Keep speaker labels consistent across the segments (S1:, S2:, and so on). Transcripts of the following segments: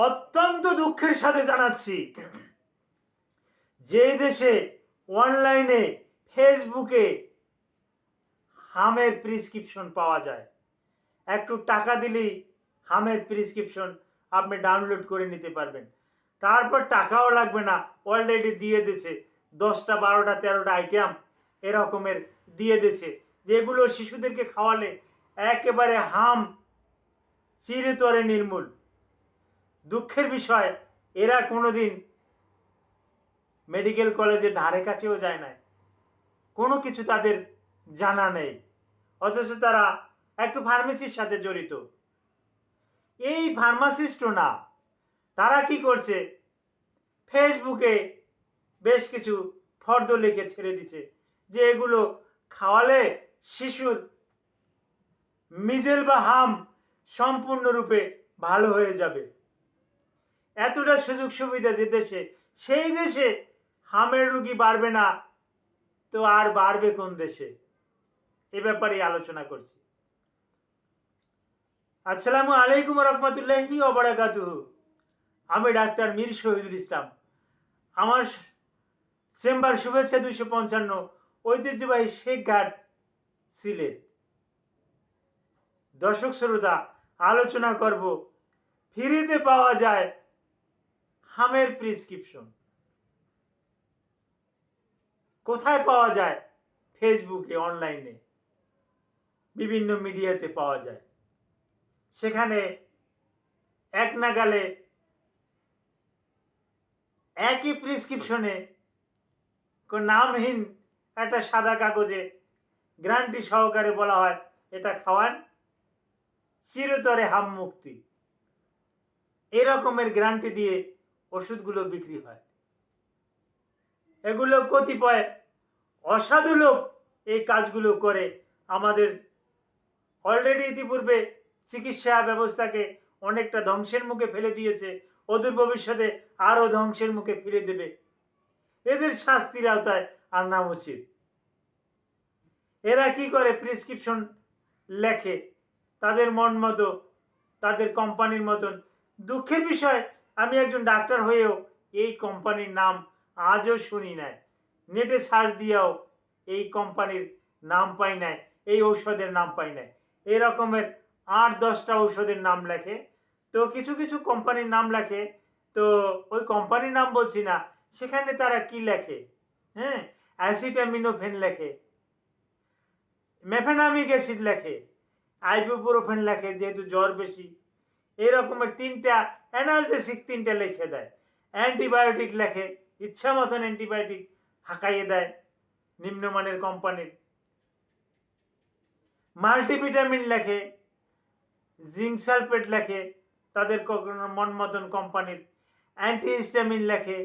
S1: অত্যন্ত দুঃখের সাথে জানাচ্ছি, যে দেশে অনলাইনে ফেসবুকে হামের প্রেসক্রিপশন পাওয়া যায়, একটু টাকা দিলেই হামের প্রেসক্রিপশন আপনি ডাউনলোড করে নিতে পারবেন। তারপর টাকাও লাগবে না, অলরেডি দিয়ে দিয়েছে 10টা 12টা 13টা আইটেম এরকমের দিয়ে দিয়েছে, যেগুলো শিশুদেরকে খাওয়ালে একেবারে হাম চিরতরে নির্মূল। দুঃখের বিষয়, এরা কোনোদিন মেডিকেল কলেজের ধারে কাছেও যায় না, কোনো কিছু তাদের জানা নেই, অথচ তারা একটু ফার্মেসির সাথে জড়িত। এই ফার্মাসিস্টও না, তারা কি করছে, ফেসবুকে বেশ কিছু ফর্দ লিখে ছেড়ে দিচ্ছে যে এগুলো খাওয়ালে শিশুর মিজেল বা হাম সম্পূর্ণরূপে ভালো হয়ে যাবে। এতটা সুযোগ সুবিধা যে দেশে, সেই দেশে হামের রুগী বাড়বে না তো আর বাড়বে কোন দেশে? এ ব্যাপারে আলোচনা করছি। আসসালামু আলাইকুম রহমতুল্লাহি ওয়া বারাকাতুহু। আমি ডাক্তার মীর শহীদুল ইসলাম। আমার চেম্বার শুভেচ্ছা 255, ঐতিহ্যবাহী শেখঘাট, সিলেট। দর্শক শ্রোতা, আলোচনা করব ফ্রিতে পাওয়া যায় হামের প্রেসক্রিপশন। কোথায় পাওয়া যায়? ফেসবুকে, অনলাইনে, বিভিন্ন মিডিয়াতে পাওয়া যায়। সেখানে এক নাগালে একই প্রেসক্রিপশনে নামহীন একটা সাদা কাগজে গ্যারান্টি সহকারে বলা হয় এটা খাওয়ান, চিরতরে হাম মুক্তি। এরকমের গ্যারান্টি দিয়ে ওষুধগুলো বিক্রি হয়। এগুলো কতিপয় অসাধু লোক এই কাজগুলো করে আমাদের অলরেডি ইতিপূর্বে চিকিৎসা ব্যবস্থাকে অনেকটা ধ্বংসের মুখে ফেলে দিয়েছে, অদূর ভবিষ্যতে আরও ধ্বংসের মুখে ফেলে দেবে। এদের শাস্তির আওতায় আনা উচিত। এরা কি করে, প্রেসক্রিপশন লেখে তাদের মন মতো, তাদের কোম্পানির মতন। দুঃখের বিষয়, আমি একজন ডাক্তার হয়েও এই কোম্পানির নাম আজও শুনি নাই, নেটে সার্চ দিয়েও এই কোম্পানির নাম পাই নাই, এই ঔষধের নাম পাই নাই। এই রকমের 8-10টা ঔষধের নাম লেখে। তো কিছু কিছু কোম্পানির নাম লেখে, তো ওই কোম্পানির নাম বলছি না, সেখানে তারা কি লেখে, হ্যাঁ, অ্যাসিটামিনোফেন লেখে, মেফেনামিক অ্যাসিড লেখে, আইবুপ্রোফেন লেখে, যেহেতু জ্বর বেশি। এই রকমের 3টা অ্যানালজেসিক 3টা লিখে দেয়। অ্যান্টিবায়োটিক লেখে, ইচ্ছা মতন অ্যান্টিবায়োটিক হাঁকাইয়ে দেয় নিম্নমানের কোম্পানির। মাল্টিভিটামিন লেখে, জিঙ্ক সালফেট লেখে তাদের মন মতন কোম্পানির, অ্যান্টিহিস্টামিন লেখে,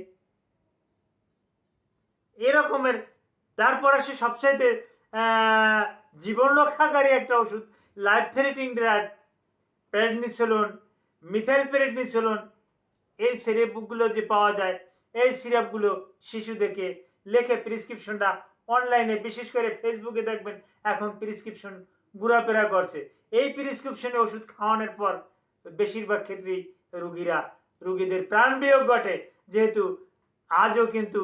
S1: এরকমের। তারপর আসে সবচাইতে জীবন রক্ষাকারী একটা ওষুধ, life threatening drug, prednisolone, methyl prednisolone. এই সিরাপগুলো যে পাওয়া যায়, এই সিরাপগুলো শিশুদেরকে লেখে প্রেসক্রিপশনটা অনলাইনে, বিশেষ করে ফেসবুকে দেখবেন এখন প্রেসক্রিপশন ঘোরাফেরা করছে। এই প্রেসক্রিপশনে ওষুধ খাওয়ানোর পর বেশিরভাগ ক্ষেত্রেই রুগীদের প্রাণ বিয়োগ ঘটে, যেহেতু আজও কিন্তু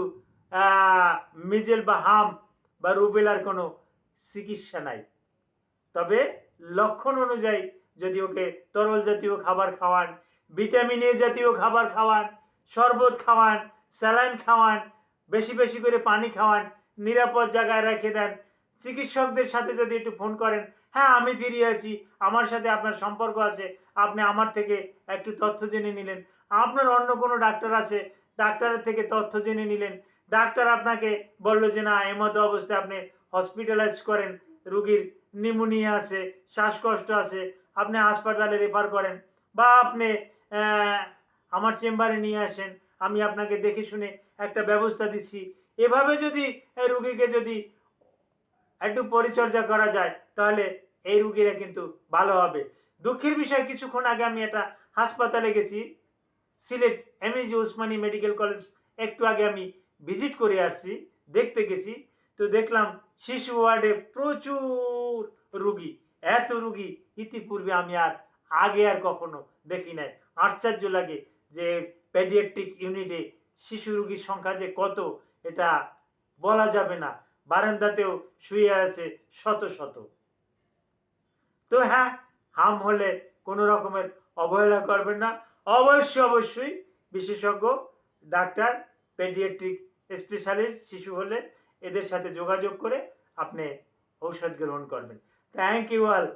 S1: মিজেল বা হাম বা রুবেলার কোনো চিকিৎসা নাই। তবে লক্ষণ অনুযায়ী যদি ওকে তরল জাতীয় খাবার খাওয়ান, ভিটামিন এ জাতীয় খাবার খাওয়ান, শরবত খাওয়ান, স্যালাইন খাওয়ান, বেশি বেশি করে পানি খাওয়ান, নিরাপদ জায়গায় রেখে দেন, চিকিৎসকদের সাথে যদি একটু ফোন করেন, হ্যাঁ আমি ফিরে আছি, আমার সাথে আপনার সম্পর্ক আছে, আপনি আমার থেকে একটু তথ্য জেনে নিলেন, আপনার অন্য কোনো ডাক্তার আছে, ডাক্তারের থেকে তথ্য জেনে নিলেন, ডাক্তার আপনাকে বলল যে না এমতো অবস্থায় আপনি হসপিটালাইজ করেন, রুগীর নিউমোনিয়া আছে, শ্বাসকষ্ট আছে, আপনি হাসপাতালে রেফার করেন, বা আপনি আমার চেম্বারে নিয়ে আসেন, আমি আপনাকে দেখে শুনে একটা ব্যবস্থা দিচ্ছি। এভাবে যদি রুগীকে যদি একটু পরিচর্যা করা যায়, তাহলে এই রুগীরা কিন্তু ভালো হবে। দুঃখের বিষয়, কিছুক্ষণ আগে আমি একটা হাসপাতালে গেছি, Sylhet MAG Osmani medical college, একটু আগে আমি ভিজিট করে আসছি, দেখতে গেছি। তো দেখলাম শিশু ওয়ার্ডে প্রচুর রুগী, এত রুগী ইতিপূর্বে আমি আগে আর কখনো দেখি নাই। আশ্চর্য লাগে যে পেডিয়াট্রিক ইউনিটে শিশু রোগীর সংখ্যা যে কত এটা বলা যাবে না, বারান্দাতেও শুয়ে আছে শত শত। তো হ্যাঁ, হাম হলে কোনো রকমের অবহেলা করবেন না, অবশ্যই বিশেষজ্ঞ ডাক্তার, পেডিয়াট্রিক স্পেশালিস্ট শিশু হলে এদের সাথে যোগাযোগ করে আপনি ঔষধ গ্রহণ করবেন। Thank you all.